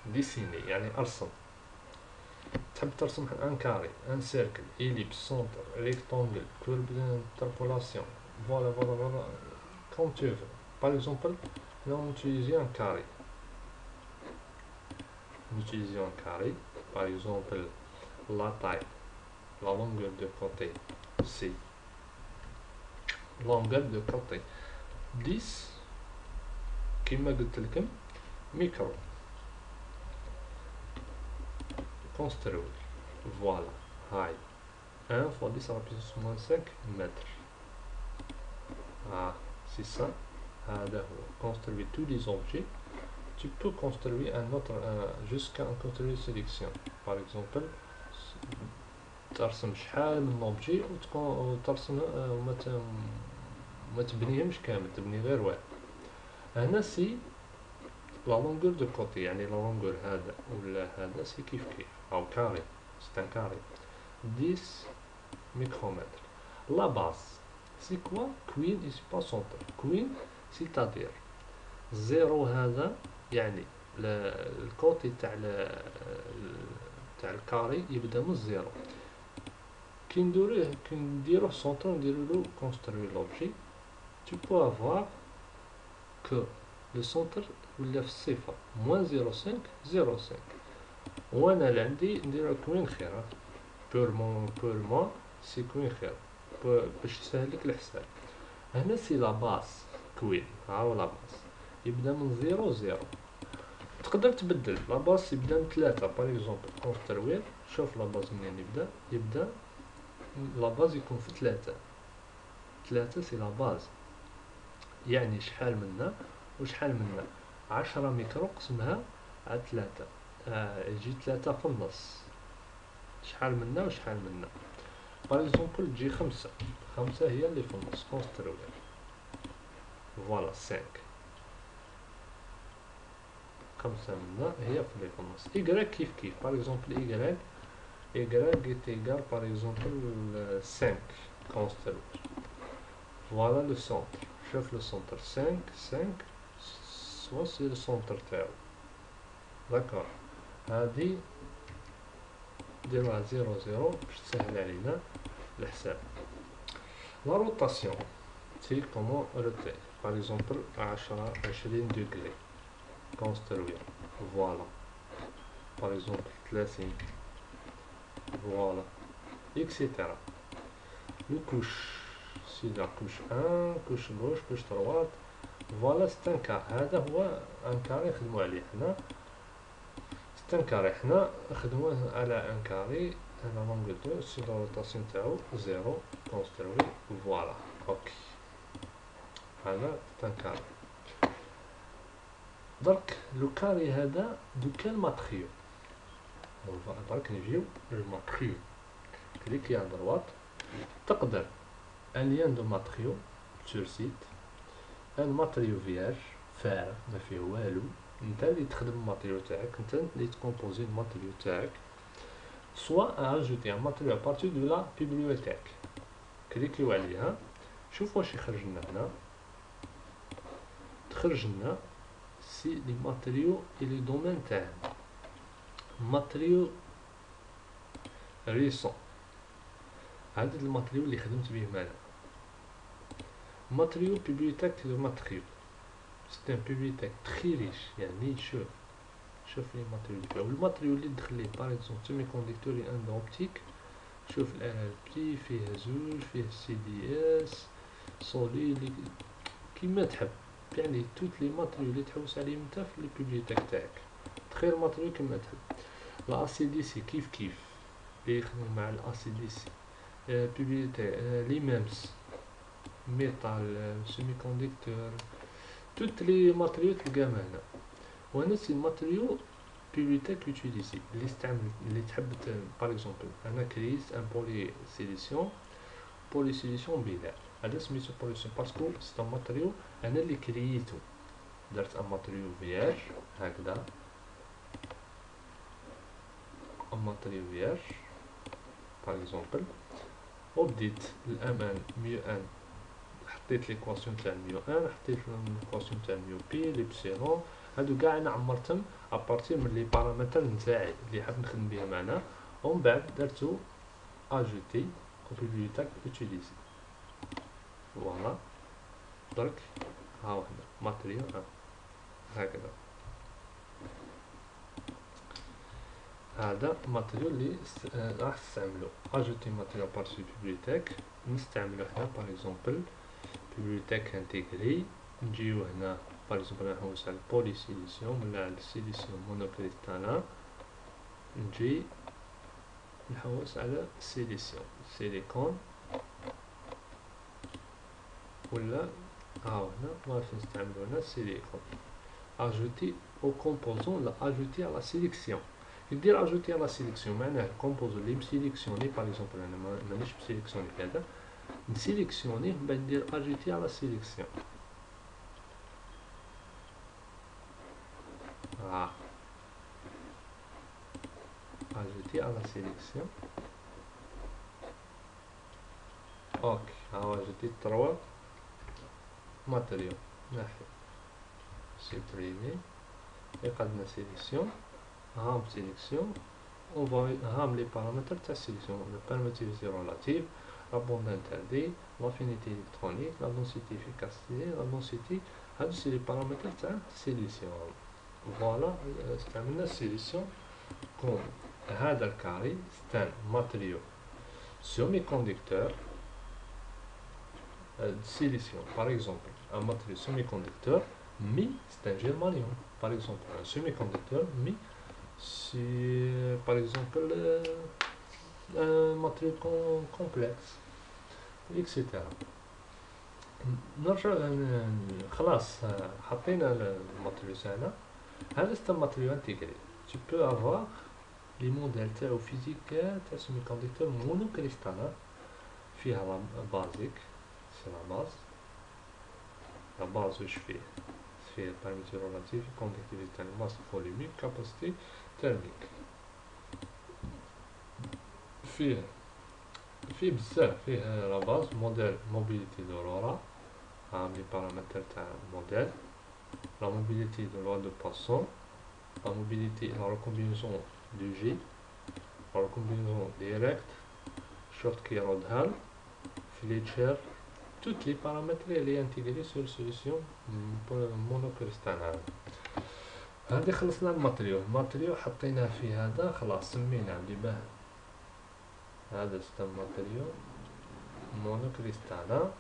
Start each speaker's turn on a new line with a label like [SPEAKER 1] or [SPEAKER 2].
[SPEAKER 1] ديسيني يعني ارسم. تحب ترسم ان كاري، ان سيركل، إليبس، سونتر، ريكتانجل، كورب d'interpolation. Voilà, comme tu veux. Par exemple, là on utilise un carré. Nous utilisons un carré. Par exemple, la taille, la longueur de côté, c'est longueur de côté 10 كما قلت لكم ميكرو. construire. Voilà, هاي 1 fois 10 à la puissance moins 5 mètres. Ah, c'est ça. هذا هو. Construire tous les objets. Tu peux construire un autre jusqu'à construire une sélection. Par exemple, ترسم شحال من اوبجي وترسمها وما تبنيهمش كامل، تبني غير واحد. هنا سي لا لونغور دو كوتي، يعني لا لونغور هذا ولا هذا سي كيف او كاري، سي ان كاري 10 ميكرومتر. لا باس سي كوا كوين اي سي با سونتر. كوين سيتادير زيرو، هذا يعني الكوتي تاع الكاري يبدا من الزيرو. كي نديروه سونتر نديرولو كونستروي لوبجي، tu peux avoir que le centre ولا في الصفر موان 0.5 وانا اللي عندي نديرو كوين خير. بورمون سي كوين خير باش يسهلك الحساب. هنا سي لا باس كوين، هاو لا باس يبدا من 0. تقدر تبدل لا باس يبدا من 3. باغ اكزومبل كونستروير، شوف لا باس منين يبدا لا باز يكون في 3 سي لا باز، يعني شحال منا وشحال منا 10 ميكرو قسمها على 3 يجي 3 في النص. شحال منا وشحال منا. باغ اكزومبل تجي 5 هي اللي في النص كونستروير. فوالا 5 منا هي اللي في النص. إيكغيك كيف باغ اكزومبل إيكغيك est égal par exemple 5 construire. Voilà le centre. شوف le centre 5 soit c'est le centre تاعو. داكور، هادي نديروها 0 باش تسهل علينا الحساب. لا روتاسيون سي كومون روتي. باغ اكزومبل 20 دوغري كونستروير. فوالا باغ اكزومبل 30. Voilà, etc. Le couche, c'est la couche 1, couche gauche, couche droite. Voilà, c'est un carré. هذا هو un carré نخدمو عليه حنا. C'est un carré حنا نخدموه على un carré. هنا longueur 2 sur la rotation تاعو 0 construit. Voilà, ok. هذا c'est un carré. درك لو كاري هذا دو كان ماتريو. درك نجيو للماتريو. كليكي على دروات، تقدر ان ليان دو ماتريو سور سيت، ان ماتريو فياج فارغ ما فيه والو، نتا اللي تخدم الماتريو تاعك، نتا اللي تكومبوزي الماتريو تاعك، سوا اجوتي ان ماتريو ابارتي دو لا بيبليوتيك. كليكيو عليها، شوف واش يخرج لنا هنا. تخرج لنا سي لي ماتريو اي لي دومين تاعهم. ماتريو ريسون، هذا الماتريو اللي خدمت به معنا. ماتريو بيبليوتيك دو ماتريو، سي ان بيبليوتيك تري ريش. يعني شوف لي ماتريو اللي فيه، والماتريو اللي دخل ليه باغ اكزومبل سيمي كونديكتور ان اوبتيك. شوف ال بي فيه زوج، فيه سي دي اس سوليد كيما تحب. يعني توت لي ماتريو اللي تحوس عليهم نتا في لي بيبليوتيك تاعك. تخير ماتريو كيما تحب. لا سي دي سي كيف اللي يخدم مع ال سي دي سي. بيبليوتيك لي ميمس ميتال سيمي كونديكتور، توت لي ماتريو تلقاهم هنا. وهنا سي ماتريو بيبليوتيك يوتيليزي اللي اللي تحب. باغ اكزومبل انا كريت ان بولي سيليسيون بينار. هذا سميتو بولي سيليسيون باسكو سي ان ماتريو انا اللي كرييتو. درت ان ماتريو فياج هكذا، ان ماتريو فياج باغ اكزومبل، وبديت الامان ميو ان، حطيت ليكواسيون تاع ميو ان، حطيت ليكواسيون تاع ميو بي ليبسيلون، هادو كاع انا عمرتهم ابارتير من لي بارامتر نتاعي اللي حاب نخدم بهم معنا، ومن بعد درتو اجوتي او بيبليوتيك اوتيليزي. فوالا درك ها هو هنا ماتريال هكذا. هذا ماتريال اللي راح تستعملو. اجوتي ماتريال بارسي بيبليوتيك نستعملو هنا باغ اكزومبل بيبليوتيك انتيغري. نجيو هنا باغ اكزومبل نحوس على البولي سيليسيوم ولا على السيليسيوم مونوكريستالا، نجي نحوس على السيليسيوم سيليكون ولا ها هنا واش نستعملو هنا السيليكون. اجوتي او كومبوزون لا اجوتي على سيليكسيون. يدير اجوتي على سيليكسيون معناه الكومبوزون اللي مسيليكسيوني باغ اكزومبل انا مانيش مسيليكسيوني هذا نسيليكسيونيه من بعد ندير اجوتي على سيليكسيون. اجوتي على سيليكسيون. اوكي ها هو جديد 3 ماتريال نحي سيبريمي يقعدنا سيليكسيون. هام سيليكسيون هام لي بارامتر تاع السيليكسيون لو بيرميتيفيتي ريلاتيف، لا بوند انتردي، لافينيتي الكترونيك، لا دونسيتي افيكاسيتي، لا دونسيتي. هادو سي لي بارامتر تاع السيليسيون. فوالا استعملنا السيليسيون كون هذا الكاري ستان ماتريو سيمي كوندكتور. Silicium, par exemple, un matériau semi-conducteur, mais c'est un germanium. Par exemple, un semi-conducteur, mais c'est par exemple un matériau complexe, etc. نرجع خلاص حطينا الماتريو تاعنا. هذا c'est un matériau intégré. Tu peux avoir les modèles تاعو physique تاع semi-conducteur monocristalin فيها basique. C'est la base où je fais paramètre relatif, conductivité masse volumique, capacité thermique. فيه بزاف فيه la base modèle mobilité de l'aura les paramètres تاع modèle, la mobilité de loi de Poisson, la mobilité la recombinaison du J, la recombinaison direct, Schottky Rodhal, Fletcher. Toutes les paramètres اللي intégrés sur solution monocristalline. هذه خلصنا الماتريو حطيناه في هذا خلاص سميناه بما هذا ستة ماتريو مونوكريستالين.